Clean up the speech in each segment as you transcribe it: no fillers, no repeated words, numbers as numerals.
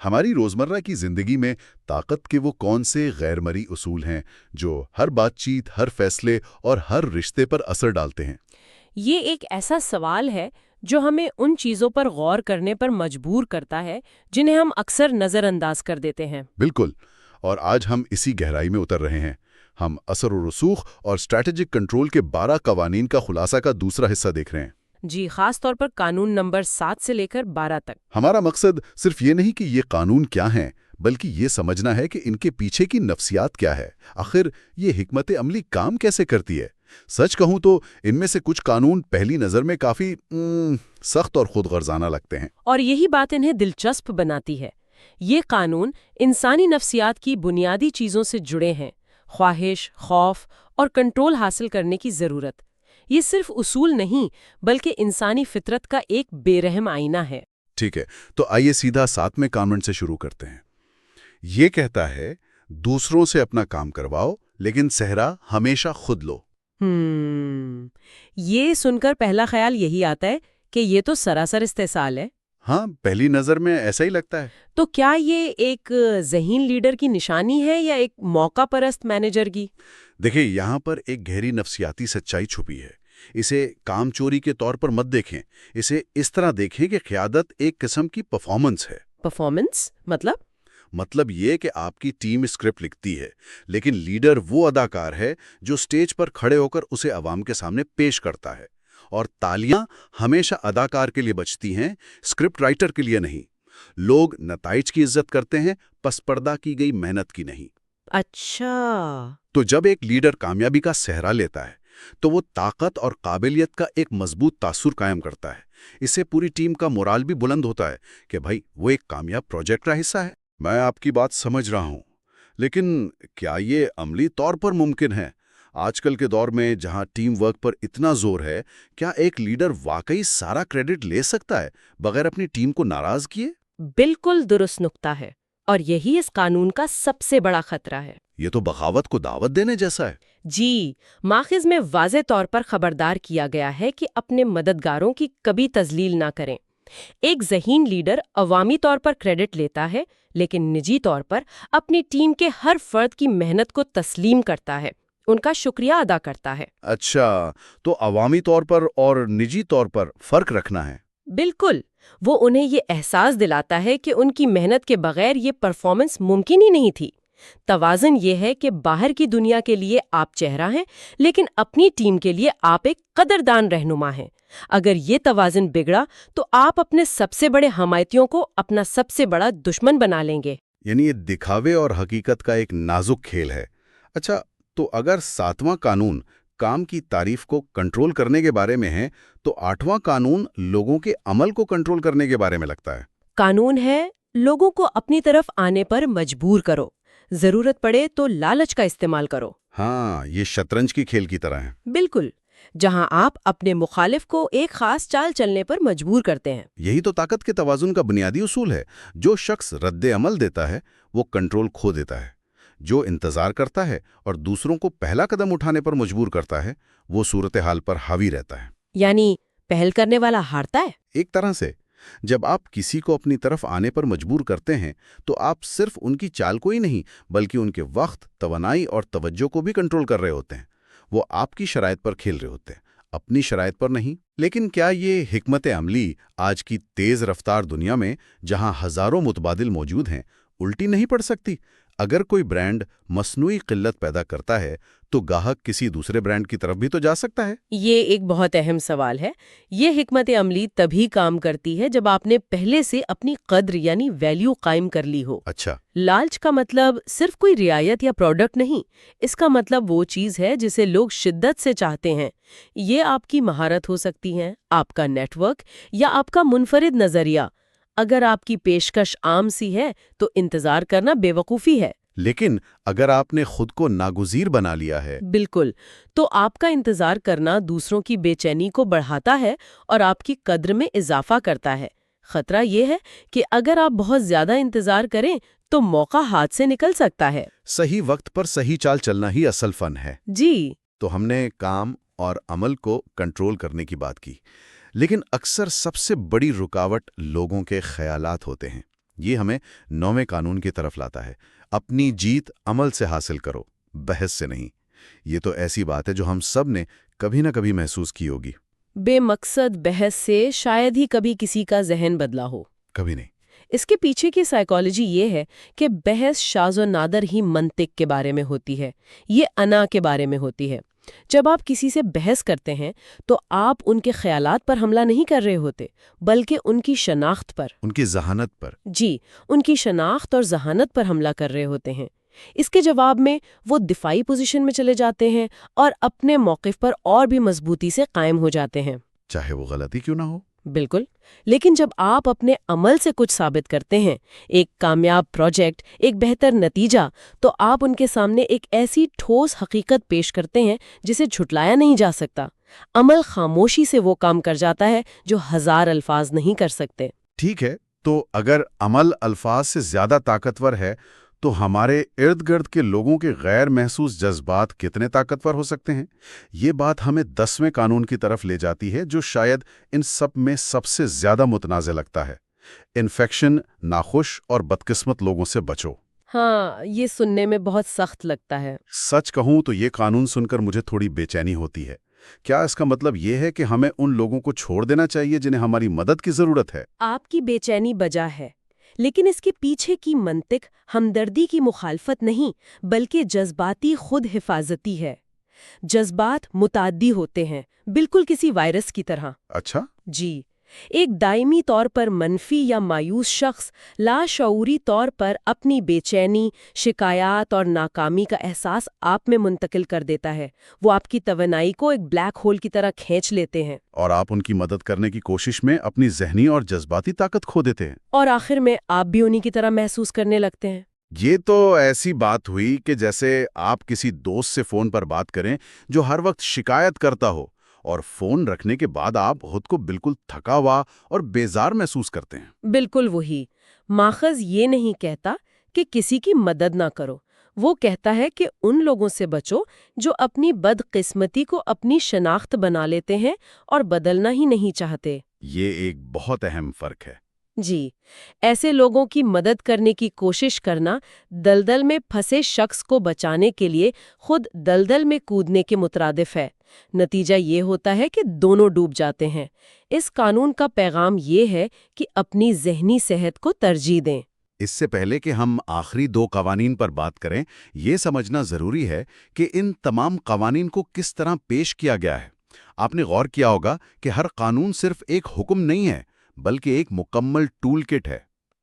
ہماری روزمرہ کی زندگی میں طاقت کے وہ کون سے غیر مرئی اصول ہیں جو ہر بات چیت، ہر فیصلے اور ہر رشتے پر اثر ڈالتے ہیں؟ یہ ایک ایسا سوال ہے جو ہمیں ان چیزوں پر غور کرنے پر مجبور کرتا ہے جنہیں ہم اکثر نظر انداز کر دیتے ہیں۔ بالکل، اور آج ہم اسی گہرائی میں اتر رہے ہیں۔ ہم اثر و رسوخ اور اسٹریٹجک کنٹرول کے 12 قوانین کا خلاصہ کا دوسرا حصہ دیکھ رہے ہیں۔ جی، خاص طور پر قانون نمبر 7 سے لے کر 12 تک۔ ہمارا مقصد صرف یہ نہیں کہ یہ قانون کیا ہیں، بلکہ یہ سمجھنا ہے کہ ان کے پیچھے کی نفسیات کیا ہے، آخر یہ حکمت عملی کام کیسے کرتی ہے۔ سچ کہوں تو ان میں سے کچھ قانون پہلی نظر میں کافی سخت اور خود غرضانہ لگتے ہیں، اور یہی بات انہیں دلچسپ بناتی ہے۔ یہ قانون انسانی نفسیات کی بنیادی چیزوں سے جڑے ہیں: خواہش، خوف اور کنٹرول حاصل کرنے کی ضرورت۔ یہ صرف اصول نہیں بلکہ انسانی فطرت کا ایک بے رحم آئینہ ہے۔ ٹھیک ہے، تو آئیے سیدھا 7ویں قانون سے شروع کرتے ہیں۔ یہ کہتا ہے دوسروں سے اپنا کام کرواؤ لیکن صحرا ہمیشہ خود لو۔ یہ سن کر پہلا خیال یہی آتا ہے کہ یہ تو سراسر استحصال ہے۔ ہاں، پہلی نظر میں ایسا ہی لگتا ہے۔ تو کیا یہ ایک ذہین لیڈر کی نشانی ہے یا ایک موقع پرست مینیجر کی؟ دیکھیں، یہاں پر ایک گہری نفسیاتی سچائی چھپی ہے۔ اسے کام چوری کے طور پر مت دیکھیں، اسے اس طرح دیکھیں کہ قیادت ایک قسم کی پرفارمنس ہے۔ پرفارمنس مطلب یہ کہ آپ کی ٹیم اسکرپٹ لکھتی ہے، لیکن لیڈر وہ اداکار ہے جو سٹیج پر کھڑے ہو کر اسے عوام کے سامنے پیش کرتا ہے، اور تالیاں ہمیشہ اداکار کے لیے بجتی ہیں، اسکرپٹ رائٹر کے لیے نہیں۔ لوگ نتائج کی عزت کرتے ہیں، پس پردہ کی گئی محنت کی نہیں۔ اچھا، تو جب ایک لیڈر کامیابی کا سہرا لیتا ہے تو وہ طاقت اور قابلیت کا ایک مضبوط تاثر قائم کرتا ہے۔ اس سے پوری ٹیم کا مورال بھی بلند ہوتا ہے کہ بھائی وہ ایک کامیاب پروجیکٹ کا حصہ ہے۔ میں آپ کی بات سمجھ رہا ہوں، لیکن کیا یہ عملی طور پر ممکن ہے؟ آج کل کے دور میں جہاں ٹیم ورک پر اتنا زور ہے، کیا ایک لیڈر واقعی سارا کریڈٹ لے سکتا ہے بغیر اپنی ٹیم کو ناراض کیے؟ بالکل درست نقطہ ہے، اور یہی اس قانون کا سب سے بڑا خطرہ ہے۔ یہ تو بغاوت کو دعوت دینے جیسا ہے۔ جی، ماخذ میں واضح طور پر خبردار کیا گیا ہے کہ اپنے مددگاروں کی کبھی تذلیل نہ کریں۔ ایک ذہین لیڈر عوامی طور پر کریڈٹ لیتا ہے، لیکن نجی طور پر اپنی ٹیم کے ہر فرد کی محنت کو تسلیم کرتا ہے، ان کا شکریہ ادا کرتا ہے۔ اچھا، تو عوامی طور پر اور نجی طور پر فرق رکھنا ہے۔ بالکل، وہ انہیں یہ احساس دلاتا ہے کہ ان کی محنت کے بغیر یہ پرفارمنس ممکن ہی نہیں تھی۔ توازن یہ ہے کہ باہر کی دنیا کے لیے آپ چہرہ ہیں، لیکن اپنی ٹیم کے لیے آپ ایک قدردان رہنما ہیں۔ اگر یہ توازن بگڑا تو آپ اپنے سب سے بڑے حمایتیوں کو اپنا سب سے بڑا دشمن بنا لیں گے۔ یعنی یہ دکھاوے اور حقیقت کا ایک نازک کھیل ہے۔ اچھا، تو اگر 7واں قانون کام کی تعریف کو کنٹرول کرنے کے بارے میں ہے، تو 8واں قانون لوگوں کے عمل کو کنٹرول کرنے کے بارے میں لگتا ہے۔ قانون ہے لوگوں کو اپنی طرف آنے پر مجبور کرو، ضرورت پڑے تو لالچ کا استعمال کرو۔ ہاں، یہ شطرنج کی کھیل کی طرح ہے۔ بالکل، جہاں آپ اپنے مخالف کو ایک خاص چال چلنے پر مجبور کرتے ہیں۔ یہی تو طاقت کے توازن کا بنیادی اصول ہے۔ جو شخص رد عمل دیتا ہے وہ کنٹرول کھو دیتا ہے، جو انتظار کرتا ہے اور دوسروں کو پہلا قدم اٹھانے پر مجبور کرتا ہے وہ صورتحال پر حاوی رہتا ہے۔ یعنی پہل کرنے والا ہارتا ہے۔ ایک طرح سے جب آپ کسی کو اپنی طرف آنے پر مجبور کرتے ہیں تو آپ صرف ان کی چال کو ہی نہیں بلکہ ان کے وقت، توانائی اور توجہ کو بھی کنٹرول کر رہے ہوتے ہیں۔ وہ آپ کی شرائط پر کھیل رہے ہوتے ہیں، اپنی شرائط پر نہیں۔ لیکن کیا یہ حکمت عملی آج کی تیز رفتار دنیا میں جہاں ہزاروں متبادل موجود ہیں الٹی نہیں پڑ سکتی؟ اگر کوئی برانڈ مصنوعی قلت پیدا کرتا ہے تو گاہک کسی دوسرے برانڈ کی طرف بھی تو جا سکتا ہے۔ یہ ایک بہت اہم سوال ہے۔ یہ حکمت عملی تبھی کام کرتی ہے جب آپ نے پہلے سے اپنی قدر یعنی ویلیو قائم کر لی ہو۔ اچھا، لالچ کا مطلب صرف کوئی رعایت یا پروڈکٹ نہیں، اس کا مطلب وہ چیز ہے جسے لوگ شدت سے چاہتے ہیں۔ یہ آپ کی مہارت ہو سکتی ہے، آپ کا نیٹ ورک یا آپ کا منفرد نظریہ۔ اگر آپ کی پیشکش عام سی ہے تو انتظار کرنا بے وقوفی ہے۔ لیکن اگر آپ نے خود کو ناگزیر بنا لیا ہے، بالکل، تو آپ کا انتظار کرنا دوسروں کی بے چینی کو بڑھاتا ہے اور آپ کی قدر میں اضافہ کرتا ہے۔ خطرہ یہ ہے کہ اگر آپ بہت زیادہ انتظار کریں تو موقع ہاتھ سے نکل سکتا ہے۔ صحیح وقت پر صحیح چال چلنا ہی اصل فن ہے۔ جی، تو ہم نے کام اور عمل کو کنٹرول کرنے کی بات کی، لیکن اکثر سب سے بڑی رکاوٹ لوگوں کے خیالات ہوتے ہیں۔ یہ ہمیں 9ویں قانون کی طرف لاتا ہے، اپنی جیت عمل سے حاصل کرو، بحث سے نہیں۔ یہ تو ایسی بات ہے جو ہم سب نے کبھی نہ کبھی محسوس کی ہوگی۔ بے مقصد بحث سے شاید ہی کبھی کسی کا ذہن بدلا ہو۔ کبھی نہیں۔ اس کے پیچھے کی سائیکالوجی یہ ہے کہ بحث شاذ و نادر ہی منطق کے بارے میں ہوتی ہے، یہ انا کے بارے میں ہوتی ہے۔ جب آپ کسی سے بحث کرتے ہیں تو آپ ان کے خیالات پر حملہ نہیں کر رہے ہوتے، بلکہ ان کی شناخت پر، ان کی ذہانت پر۔ جی، ان کی شناخت اور ذہانت پر حملہ کر رہے ہوتے ہیں۔ اس کے جواب میں وہ دفاعی پوزیشن میں چلے جاتے ہیں اور اپنے موقف پر اور بھی مضبوطی سے قائم ہو جاتے ہیں، چاہے وہ غلطی کیوں نہ ہو۔ بالکل۔ لیکن جب آپ اپنے عمل سے کچھ ثابت کرتے ہیں، ایک کامیاب پروجیکٹ، ایک بہتر نتیجہ، تو آپ ان کے سامنے ایک ایسی ٹھوس حقیقت پیش کرتے ہیں جسے جھٹلایا نہیں جا سکتا۔ عمل خاموشی سے وہ کام کر جاتا ہے جو 1000 الفاظ نہیں کر سکتے۔ ٹھیک ہے، تو اگر عمل الفاظ سے زیادہ طاقتور ہے تو ہمارے ارد گرد کے لوگوں کے غیر محسوس جذبات کتنے طاقتور ہو سکتے ہیں؟ یہ بات ہمیں 10ویں قانون کی طرف لے جاتی ہے جو شاید ان سب میں سب سے زیادہ متنازع لگتا ہے۔ انفیکشن، ناخوش اور بدقسمت لوگوں سے بچو۔ ہاں، یہ سننے میں بہت سخت لگتا ہے۔ سچ کہوں تو یہ قانون سن کر مجھے تھوڑی بے چینی ہوتی ہے۔ کیا اس کا مطلب یہ ہے کہ ہمیں ان لوگوں کو چھوڑ دینا چاہیے جنہیں ہماری مدد کی ضرورت ہے؟ آپ کی بے چینی بجا ہے، لیکن اس کے پیچھے کی منطق ہمدردی کی مخالفت نہیں بلکہ جذباتی خود حفاظتی ہے۔ جذبات متعدی ہوتے ہیں، بالکل کسی وائرس کی طرح۔ اچھا؟ جی، ایک دائمی طور پر منفی یا مایوس شخص لاشعوری طور پر اپنی بے چینی، شکایات اور ناکامی کا احساس آپ میں منتقل کر دیتا ہے۔ وہ آپ کی توانائی کو ایک بلیک ہول کی طرح کھینچ لیتے ہیں، اور آپ ان کی مدد کرنے کی کوشش میں اپنی ذہنی اور جذباتی طاقت کھو دیتے ہیں۔ اور آخر میں آپ بھی انہی کی طرح محسوس کرنے لگتے ہیں۔ یہ تو ایسی بات ہوئی کہ جیسے آپ کسی دوست سے فون پر بات کریں جو ہر وقت شکایت کرتا ہو، اور فون رکھنے کے بعد آپ خود کو بالکل تھکا ہوا اور بیزار محسوس کرتے ہیں۔ بالکل وہی۔ ماخذ یہ نہیں کہتا کہ کسی کی مدد نہ کرو، وہ کہتا ہے کہ ان لوگوں سے بچو جو اپنی بدقسمتی کو اپنی شناخت بنا لیتے ہیں اور بدلنا ہی نہیں چاہتے۔ یہ ایک بہت اہم فرق ہے۔ جی، ایسے لوگوں کی مدد کرنے کی کوشش کرنا دلدل میں پھنسے شخص کو بچانے کے لیے خود دلدل میں کودنے کے مترادف ہے۔ نتیجہ یہ ہوتا ہے کہ دونوں ڈوب جاتے ہیں۔ اس قانون کا پیغام یہ ہے کہ اپنی ذہنی صحت کو ترجیح دیں۔ اس سے پہلے کہ ہم آخری 2 قوانین پر بات کریں، یہ سمجھنا ضروری ہے کہ ان تمام قوانین کو کس طرح پیش کیا گیا ہے۔ آپ نے غور کیا ہوگا کہ ہر قانون صرف ایک حکم نہیں ہے، بلکہ ایک مکمل ٹول کٹ ہے۔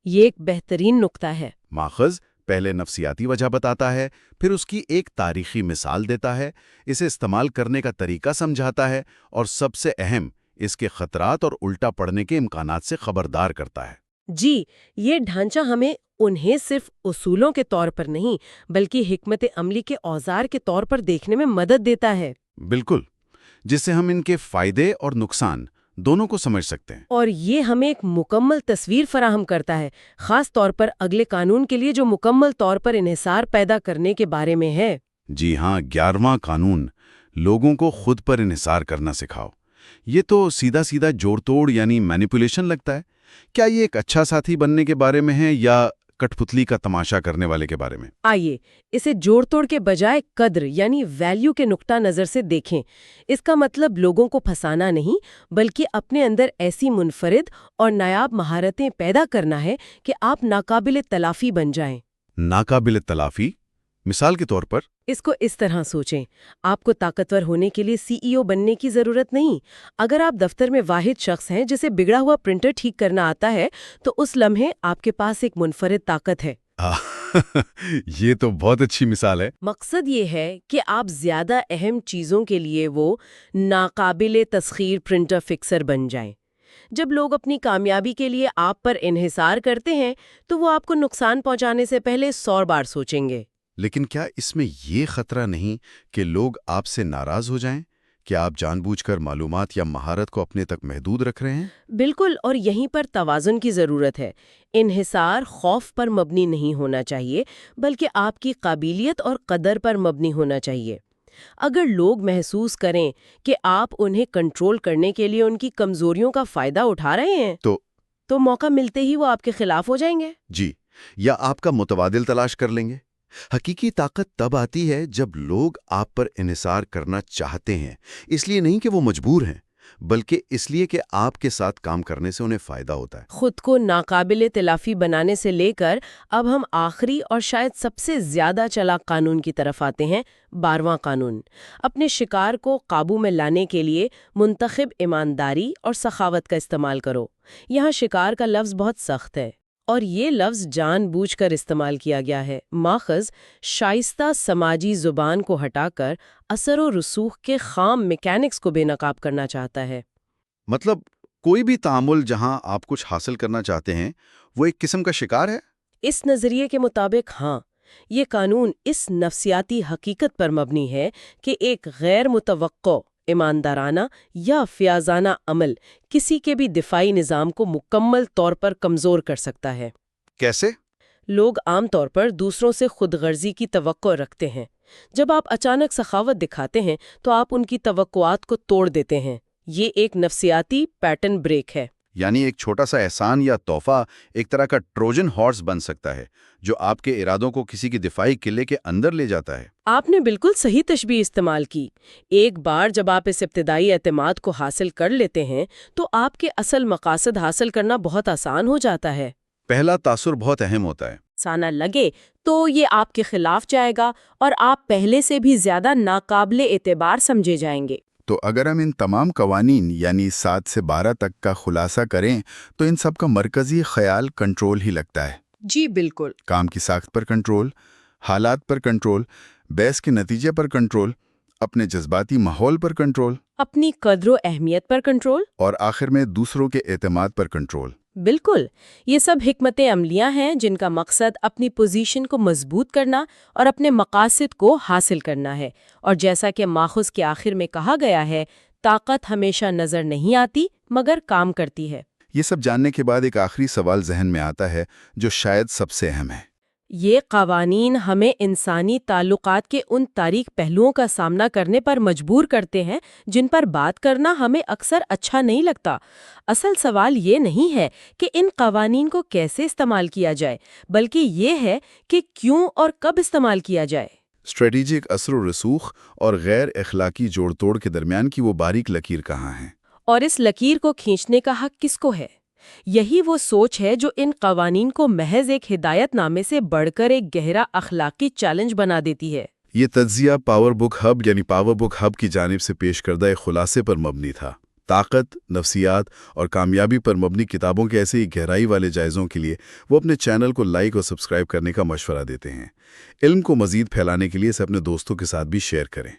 یہ ایک بہترین نقطہ ہے۔ ماخذ پہلے نفسیاتی وجہ بتاتا ہے، پھر اس کی ایک تاریخی مثال دیتا ہے، اسے استعمال کرنے کا طریقہ سمجھاتا ہے، اور سب سے اہم، اس کے خطرات اور الٹا پڑنے کے امکانات سے خبردار کرتا ہے۔ جی، یہ ڈھانچہ ہمیں انہیں صرف اصولوں کے طور پر نہیں بلکہ حکمت عملی کے اوزار کے طور پر دیکھنے میں مدد دیتا ہے۔ بالکل، جس سے ہم ان کے فائدے اور نقصان دونوں کو سمجھ سکتے ہیں۔ اور یہ ہمیں ایک مکمل تصویر فراہم کرتا ہے، خاص طور پر اگلے قانون کے لیے جو مکمل طور پر انحصار پیدا کرنے کے بارے میں ہے۔ جی ہاں، 11واں قانون، لوگوں کو خود پر انحصار کرنا سکھاؤ۔ یہ تو سیدھا سیدھا جوڑ توڑ یعنی مینیپولیشن لگتا ہے۔ کیا یہ ایک اچھا ساتھی بننے کے بارے میں ہے یا کٹ پتلی کا تماشا کرنے والے کے بارے میں؟ آئیے اسے جوڑ توڑ کے بجائے قدر یعنی ویلیو کے نقطہ نظر سے دیکھیں۔ اس کا مطلب لوگوں کو پھنسانا نہیں بلکہ اپنے اندر ایسی منفرد اور نایاب مہارتیں پیدا کرنا ہے کہ آپ ناقابل تلافی بن جائیں۔ ناقابل تلافی؟ مثال کے طور پر؟ اس کو اس طرح سوچیں، آپ کو طاقتور ہونے کے لیے CEO بننے کی ضرورت نہیں۔ اگر آپ دفتر میں واحد شخص ہیں جسے بگڑا ہوا پرنٹر ٹھیک کرنا آتا ہے تو اس لمحے آپ کے پاس ایک منفرد طاقت ہے۔ یہ تو بہت اچھی مثال ہے۔ مقصد یہ ہے کہ آپ زیادہ اہم چیزوں کے لیے وہ ناقابل تسخیر پرنٹر فکسر بن جائیں۔ جب لوگ اپنی کامیابی کے لیے آپ پر انحصار کرتے ہیں تو وہ آپ کو نقصان پہنچانے سے پہلے 100 بار سوچیں گے۔ لیکن کیا اس میں یہ خطرہ نہیں کہ لوگ آپ سے ناراض ہو جائیں؟ کیا آپ جان بوجھ کر معلومات یا مہارت کو اپنے تک محدود رکھ رہے ہیں؟ بالکل، اور یہیں پر توازن کی ضرورت ہے۔ انحصار خوف پر مبنی نہیں ہونا چاہیے بلکہ آپ کی قابلیت اور قدر پر مبنی ہونا چاہیے۔ اگر لوگ محسوس کریں کہ آپ انہیں کنٹرول کرنے کے لیے ان کی کمزوریوں کا فائدہ اٹھا رہے ہیں تو تو موقع ملتے ہی وہ آپ کے خلاف ہو جائیں گے۔ جی، یا آپ کا متبادل تلاش کر لیں گے۔ حقیقی طاقت تب آتی ہے جب لوگ آپ پر انحصار کرنا چاہتے ہیں، اس لیے نہیں کہ وہ مجبور ہیں، بلکہ اس لیے کہ آپ کے ساتھ کام کرنے سے انہیں فائدہ ہوتا ہے۔ خود کو ناقابل تلافی بنانے سے لے کر اب ہم آخری اور شاید سب سے زیادہ چلاک قانون کی طرف آتے ہیں، 12واں قانون۔ اپنے شکار کو قابو میں لانے کے لیے منتخب ایمانداری اور سخاوت کا استعمال کرو۔ یہاں شکار کا لفظ بہت سخت ہے اور یہ لفظ جان بوجھ کر استعمال کیا گیا ہے، ماخذ شائستہ سماجی زبان کو ہٹا کر اثر و رسوخ کے خام میکینکس کو بے نقاب کرنا چاہتا ہے۔ مطلب کوئی بھی تعامل جہاں آپ کچھ حاصل کرنا چاہتے ہیں وہ ایک قسم کا شکار ہے؟ اس نظریے کے مطابق ہاں، یہ قانون اس نفسیاتی حقیقت پر مبنی ہے کہ ایک غیر متوقع، ایماندارانہ یا فیاضانہ عمل کسی کے بھی دفاعی نظام کو مکمل طور پر کمزور کر سکتا ہے۔ کیسے؟ لوگ عام طور پر دوسروں سے خود غرضی کی توقع رکھتے ہیں۔ جب آپ اچانک سخاوت دکھاتے ہیں تو آپ ان کی توقعات کو توڑ دیتے ہیں۔ یہ ایک نفسیاتی پیٹرن بریک ہے۔ یعنی ایک چھوٹا سا احسان یا تحفہ ایک طرح کا ٹروجن ہارس بن سکتا ہے جو آپ کے ارادوں کو کسی کی دفاعی قلعے کے اندر لے جاتا ہے۔ آپ نے بالکل صحیح تشبیہ استعمال کی۔ ایک بار جب آپ اس ابتدائی اعتماد کو حاصل کر لیتے ہیں تو آپ کے اصل مقاصد حاصل کرنا بہت آسان ہو جاتا ہے۔ پہلا تاثر بہت اہم ہوتا ہے۔ سانہ لگے تو یہ آپ کے خلاف جائے گا اور آپ پہلے سے بھی زیادہ ناقابل اعتبار سمجھے جائیں گے۔ تو اگر ہم ان تمام قوانین یعنی 7 سے 12 تک کا خلاصہ کریں تو ان سب کا مرکزی خیال کنٹرول ہی لگتا ہے۔ جی بالکل۔ کام کی ساخت پر کنٹرول، حالات پر کنٹرول، بحث کے نتیجے پر کنٹرول، اپنے جذباتی ماحول پر کنٹرول، اپنی قدر و اہمیت پر کنٹرول، اور آخر میں دوسروں کے اعتماد پر کنٹرول۔ بالکل، یہ سب حکمت عملیاں ہیں جن کا مقصد اپنی پوزیشن کو مضبوط کرنا اور اپنے مقاصد کو حاصل کرنا ہے۔ اور جیسا کہ ماخذ کے آخر میں کہا گیا ہے، طاقت ہمیشہ نظر نہیں آتی مگر کام کرتی ہے۔ یہ سب جاننے کے بعد ایک آخری سوال ذہن میں آتا ہے جو شاید سب سے اہم ہے۔ یہ قوانین ہمیں انسانی تعلقات کے ان تاریک پہلوؤں کا سامنا کرنے پر مجبور کرتے ہیں جن پر بات کرنا ہمیں اکثر اچھا نہیں لگتا۔ اصل سوال یہ نہیں ہے کہ ان قوانین کو کیسے استعمال کیا جائے، بلکہ یہ ہے کہ کیوں اور کب استعمال کیا جائے۔ اسٹریٹجک اثر و رسوخ اور غیر اخلاقی جوڑ توڑ کے درمیان کی وہ باریک لکیر کہاں ہے؟ اور اس لکیر کو کھینچنے کا حق کس کو ہے؟ یہی وہ سوچ ہے جو ان قوانین کو محض ایک ہدایت نامے سے بڑھ کر ایک گہرا اخلاقی چیلنج بنا دیتی ہے۔ یہ تجزیہ پاور بک ہب یعنی پاور بک ہب کی جانب سے پیش کردہ ایک خلاصے پر مبنی تھا۔ طاقت، نفسیات اور کامیابی پر مبنی کتابوں کے ایسے ہی گہرائی والے جائزوں کے لیے وہ اپنے چینل کو لائک اور سبسکرائب کرنے کا مشورہ دیتے ہیں۔ علم کو مزید پھیلانے کے لیے اسے اپنے دوستوں کے ساتھ بھی شیئر کریں۔